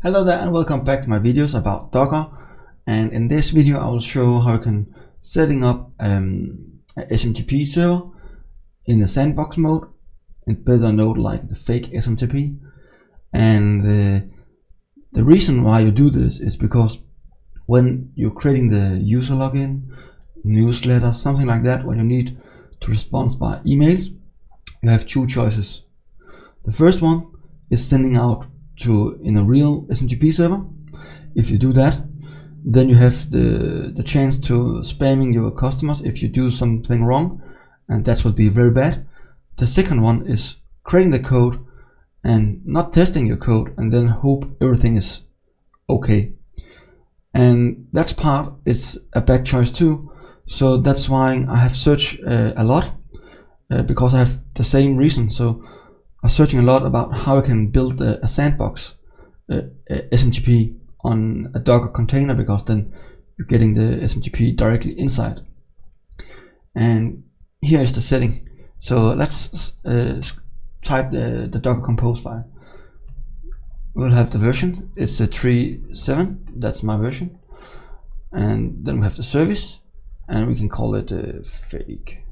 Hello there and welcome back to my videos about Docker, and in this video I will show how you can setting up a SMTP server in the sandbox mode and better node like the fake SMTP. And the reason why you do this is because when you're creating the user login, newsletter, something like that, when you need to respond by emails, you have two choices. The first one is sending out in a real SMTP server. If you do that, then you have the chance to spamming your customers if you do something wrong, and that would be very bad. The second one is creating the code and not testing your code and then hope everything is okay, and that's part is a bad choice too. So that's why I have searched a lot, because I have the same reason. So I'm searching a lot about how I can build a sandbox SMTP on a Docker container, because then you're getting the SMTP directly inside. And here is the setting. So let's type the Docker compose file. We'll have the version. It's a 3.7. That's my version. And then we have the service, and we can call it fake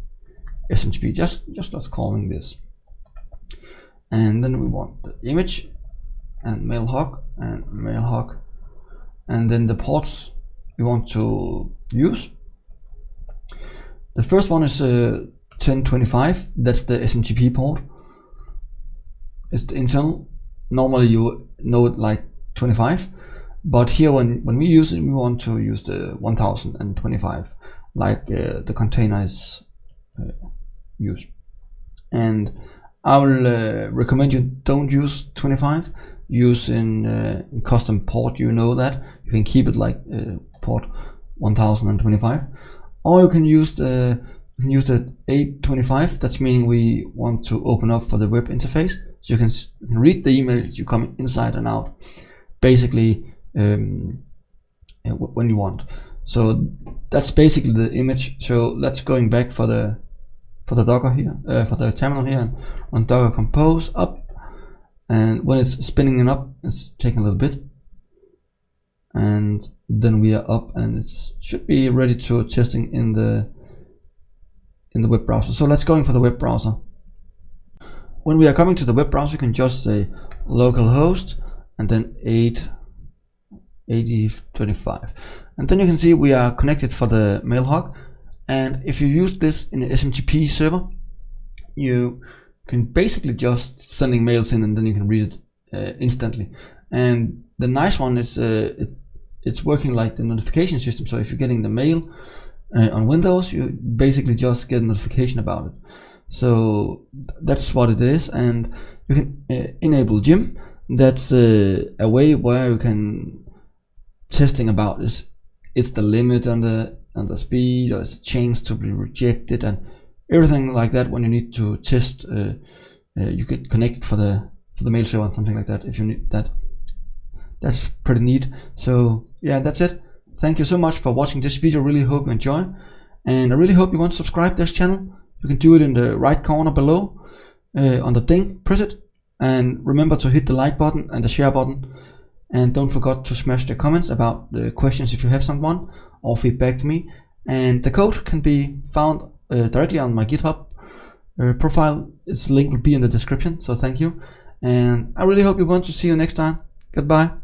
SMTP. Just let's calling this. And then we want the image and Mailhog and Mailhog, and then the ports we want to use. The first one is 1025. That's the SMTP port. It's the internal. Normally you know it like 25, but here when we use it, we want to use the 1025, like the container is used. And I will recommend you don't use 25. Use in custom port. You know that you can keep it like port 1025, or you can use the 825. That's meaning we want to open up for the web interface, so you can read the emails you come inside and out, basically when you want. So that's basically the image. So let's going back for the Docker here, for the terminal here, and on Docker compose up, and when it's spinning it up, it's taking a little bit, and then we are up, and it should be ready to testing in the web browser. So let's go for the web browser. When we are coming to the web browser, you can just say localhost and then 8025, and then you can see we are connected for the Mailhog. And if you use this in an SMTP server, you can basically just sending mails in, and then you can read it instantly. And the nice one is it's working like the notification system. So if you're getting the mail on Windows, you basically just get a notification about it. So that's what it is. And you can enable Gym. That's a way where you can testing about this. It's the limit on the speed, or it's a chance to be rejected, and everything like that. When you need to test, you get connected for the mail server and something like that. If you need that, that's pretty neat. So yeah, that's it. Thank you so much for watching this video. Really hope you enjoy, and I really hope you want to subscribe to this channel. You can do it in the right corner below on the thing. Press it, and remember to hit the like button and the share button. And don't forget to smash the comments about the questions if you have someone, or feedback to me. And the code can be found directly on my GitHub profile. Its link will be in the description. So thank you, and I really hope you want to see you next time. Goodbye.